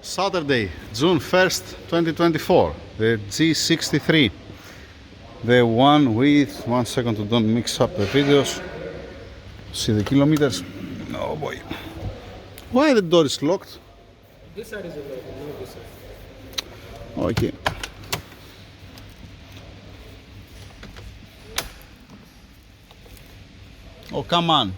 Saturday, June 1st, 2024, the G63, the one with, 1 second to don't mix up the videos, see the kilometers. Oh boy, why the door is locked? This side is locked, not this side. Okay. Oh, come on.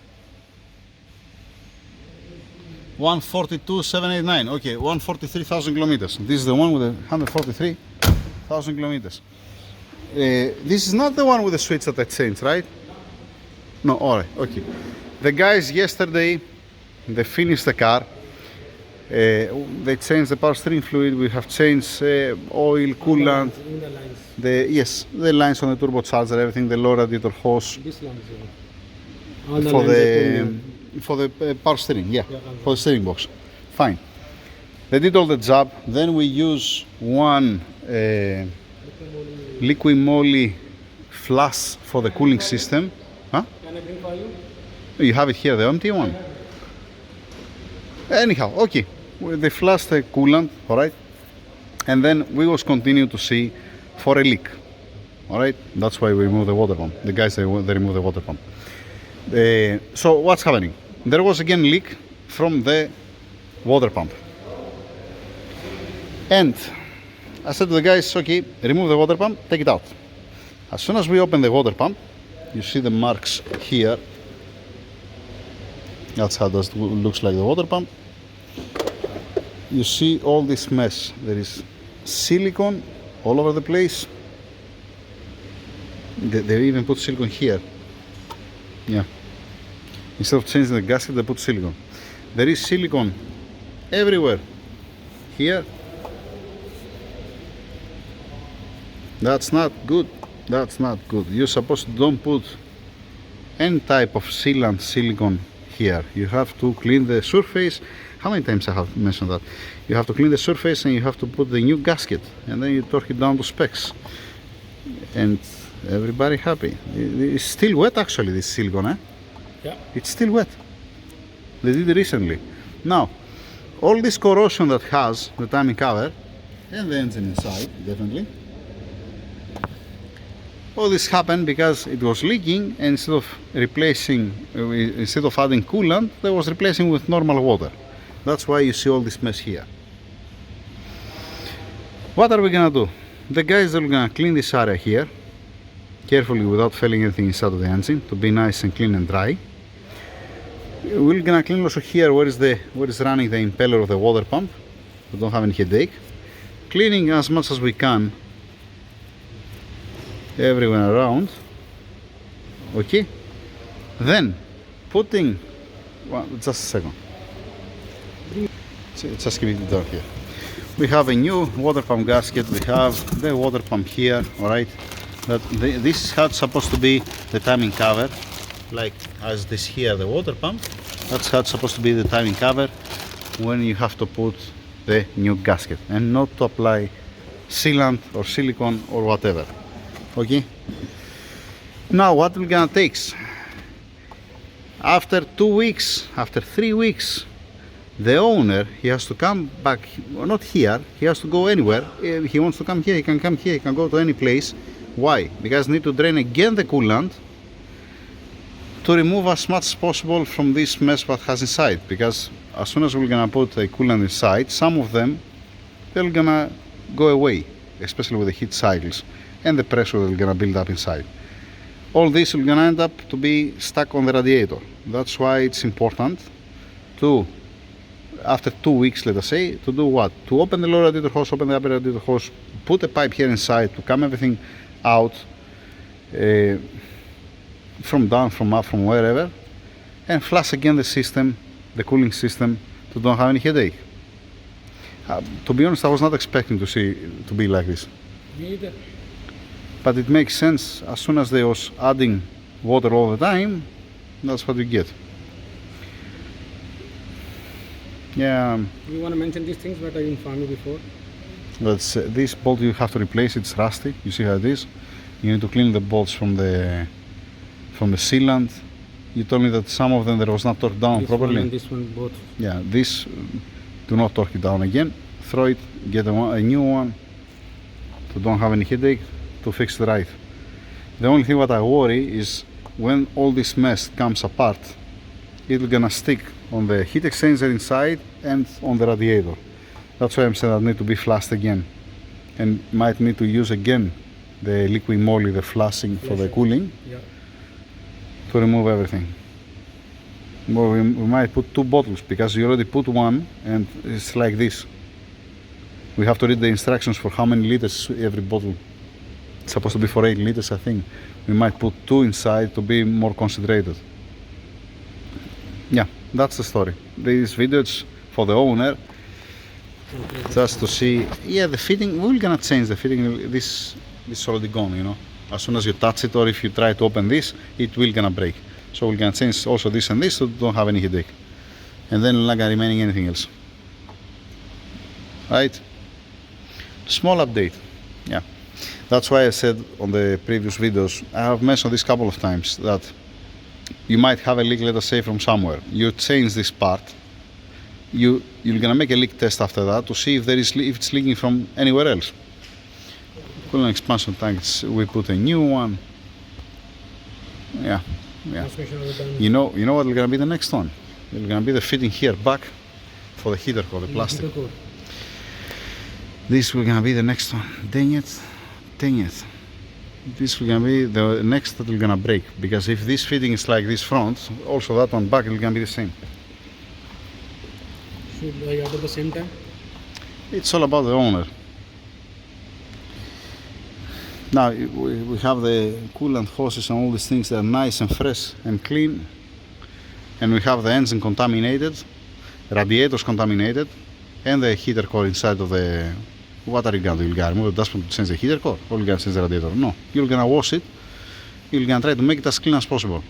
142,789. Okay, 143,000 kilometers. This is the one with the 143,000 kilometers. This is not the one with the switch that I changed, right? No, alright, okay. The guys yesterday, they finished the car. They changed the power steering fluid. We have changed oil, coolant. In the lines. The lines on the turbocharger, everything, the low radiator hose. This line is For the power steering, yeah, for the steering box. Fine. They did all the job. Then we use one liquid moly flash for the cooling system. Huh? Can I bring for you? You have it here, the empty one. Anyhow, okay. They flush the coolant, all right. And then we was continue to see for a leak. All right. That's why we remove the water pump. The guys they remove the water pump. So what's happening? There was again leak from the water pump, and I said to the guys, okay, remove the water pump, take it out. As soon as we open the water pump, you see the marks here. That's how it looks like the water pump. You see all this mess. There is silicone all over the place. They even put silicone here. Yeah. Instead of changing the gasket, they put silicone. There is silicone everywhere. Here. That's not good. That's not good. You're supposed to don't put any type of sealant silicone here. You have to clean the surface. How many times I have mentioned that? You have to clean the surface and you have to put the new gasket, and then you torque it down to specs. And everybody happy. It's still wet actually, this silicone, eh? Yeah. It's still wet. They did it recently. Now, all this corrosion that has the timing cover and the engine inside, definitely. All this happened because it was leaking, and instead of adding coolant, they was replacing with normal water. That's why you see all this mess here. What are we gonna do? The guys are gonna clean this area here carefully without failing anything inside of the engine to be nice and clean and dry. We're gonna clean also here where is running the impeller of the water pump. We don't have any headache. Cleaning as much as we can everywhere around. Okay. Then putting just a second. Just keep it down here. We have a new water pump gasket. We have the water pump here. All right. This is how it's supposed to be the timing cover, like as this here the water pump. That's how it's supposed to be the timing cover when you have to put the new gasket, and not to apply sealant or silicone or whatever. Okay. Now what we're gonna take? After 2 weeks, after 3 weeks, the owner, he has to come back, well, not here, he has to go anywhere. If he wants to come here, he can come here, he can go to any place. Why? Because need to drain again the coolant to remove as much as possible from this mess what has inside. Because as soon as we're gonna put a coolant inside, some of them they're gonna go away, especially with the heat cycles and the pressure that's gonna build up inside. All this will gonna end up to be stuck on the radiator. That's why it's important to, after 2 weeks, let us say, to do what? To open the lower radiator hose, open the upper radiator hose, put a pipe here inside to come everything out from down, from up, from wherever, and flush again the system, the cooling system, to don't have any headache. To be honest, I was not expecting to be like this. Me either. But it makes sense. As soon as they was adding water all the time, that's what you get. Yeah. You want to mention these things that I informed you before? That's this bolt you have to replace. It's rusty. You see how it is. You need to clean the bolts from the sealant. You told me that some of them there was not torqued down this properly. One and this one both. Yeah, this do not torque it down again. throw it, get a new one, to don't have any headache, to fix it right. The only thing what I worry is when all this mess comes apart, it's gonna stick on the heat exchanger inside and on the radiator. That's why I'm saying that need to be flushed again, and might need to use again the liquid moly, the flushing for the cooling, to remove everything. Well, we might put 2 bottles because you already put one and it's like this. We have to read the instructions for how many liters every bottle. It's supposed to be for 8 liters, I think. We might put 2 inside to be more concentrated. Yeah, that's the story. This video is for the owner, just to see. Yeah, the fitting, we're gonna change the fitting. This is already gone, you know. As soon as you touch it, or if you try to open this, it will gonna break. So we're gonna change also this and this, so don't have any headache. And then we're not gonna remaining anything else. Right? Small update. Yeah. That's why I said on the previous videos, I have mentioned this couple of times, that you might have a leak, let us say, from somewhere. You change this part, you're gonna make a leak test after that to see if it's leaking from anywhere else. Coolant expansion tanks, we put a new one. Yeah. You know what is gonna be the next one? It's gonna be the fitting here back for the heater core, the plastic. This will gonna be the next one. Dang it. This will gonna be the next that will gonna break, because if this fitting is like this front, also that one back will gonna be the same. Should I add at the same time? It's all about the owner. Now we have the coolant hoses and all these things that are nice and fresh and clean, and we have the engine contaminated, radiators contaminated, and the heater core inside of the. What are you gonna do? You're gonna remove the dashboard to change the heater core, or you're gonna change the radiator? No, you're gonna wash it. You're gonna try to make it as clean as possible.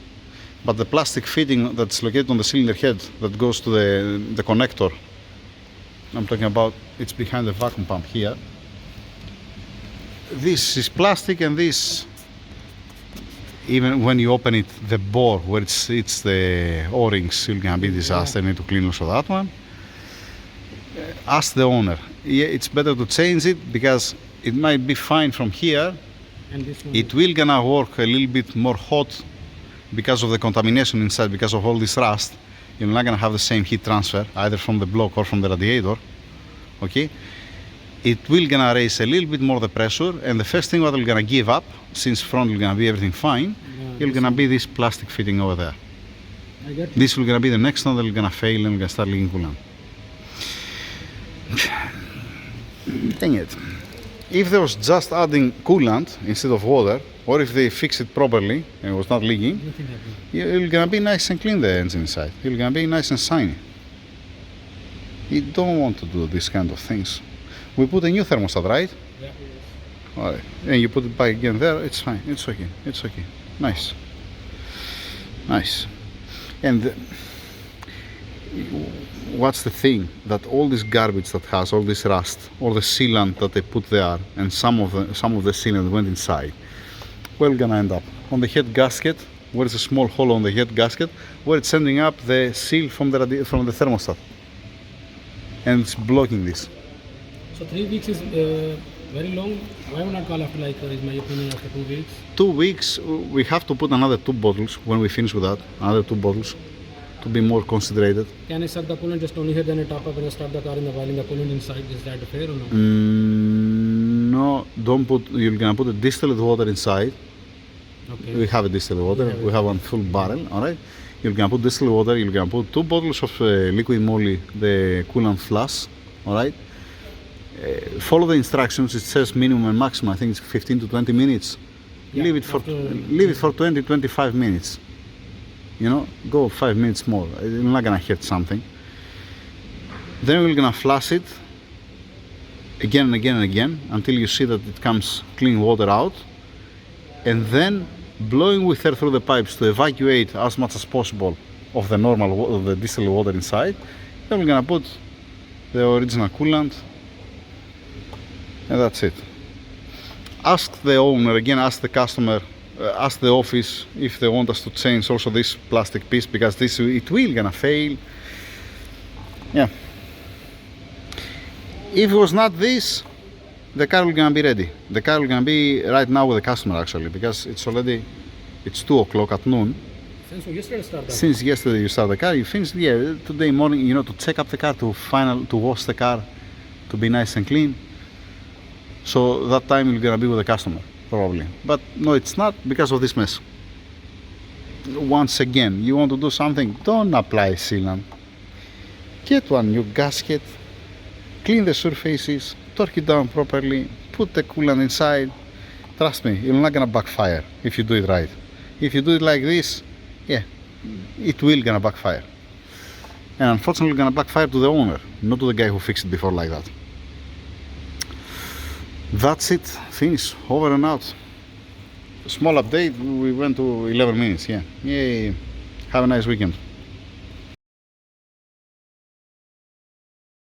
But the plastic fitting that's located on the cylinder head that goes to the connector, I'm talking about, it's behind the vacuum pump here. This is plastic, and this, even when you open it, the bore where it's the O-rings, you're gonna be disaster. Need to clean also that one. Ask the owner. Yeah, it's better to change it, because it might be fine from here. And this one. It will gonna work a little bit more hot because of the contamination inside, because of all this rust. You're not gonna have the same heat transfer either from the block or from the radiator. Okay. It will gonna raise a little bit more the pressure, and the first thing what will gonna give up, since front will gonna be everything fine, it's gonna be this plastic fitting over there. I get This will gonna be the next one that will gonna fail and gonna start leaking coolant. Dang it. If there was just adding coolant instead of water, or if they fix it properly and it was not leaking, nothing happened. it's gonna be nice and clean, the engine inside. It's gonna be nice and shiny. You don't want to do these kind of things. We put a new thermostat, right? Yeah. Alright. And you put it back again there, it's fine. It's okay. It's okay. Nice. Nice. And what's the thing? That all this garbage that has all this rust, all the sealant that they put there, and some of the sealant went inside, where it's gonna end up? On the head gasket, where is a small hole on the head gasket, where it's sending up the seal from the thermostat, and it's blocking this. So 3 weeks is very long. Why not call after, is my opinion, after 2 weeks? 2 weeks, we have to put another 2 bottles when we finish with that, another 2 bottles, to be more concentrated. Can I suck the coolant just only here, then I top up and I start the car in the while in the coolant inside? Is that fair or no? No, don't put, you're gonna put a distilled water inside. Okay. We have a distilled water, we have one full barrel, alright? You're gonna put distilled water, you're gonna put 2 bottles of liquid moly, the coolant flush, alright? Follow the instructions. It says minimum and maximum. I think it's 15 to 20 minutes. Yeah, leave it for 20-25 minutes. You know, go 5 minutes more. You're not gonna hurt something. Then we're gonna flush it again and again and again until you see that it comes clean water out, and then blowing with air through the pipes to evacuate as much as possible of the normal the distilled water inside. Then we're gonna put the original coolant. And that's it. Ask the owner, again, ask the customer, ask the office if they want us to change also this plastic piece, because it will gonna fail. Yeah. If it was not this, the car will gonna be ready. The car will gonna be right now with the customer actually, because it's 2 o'clock at noon. Since yesterday started. Since yesterday you start the car, you finished, yeah, today morning, you know, to check up the car, to wash the car, to be nice and clean. So that time you're gonna be with the customer, probably. But no, it's not, because of this mess. Once again, you want to do something, don't apply sealant. Get one new gasket, clean the surfaces, torque it down properly, put the coolant inside. Trust me, you're not gonna backfire if you do it right. If you do it like this, yeah, it will gonna backfire. And unfortunately gonna backfire to the owner, not to the guy who fixed it before like that. That's it, finish, over and out. Small update, we went to 11 minutes, yeah. Yay, have a nice weekend.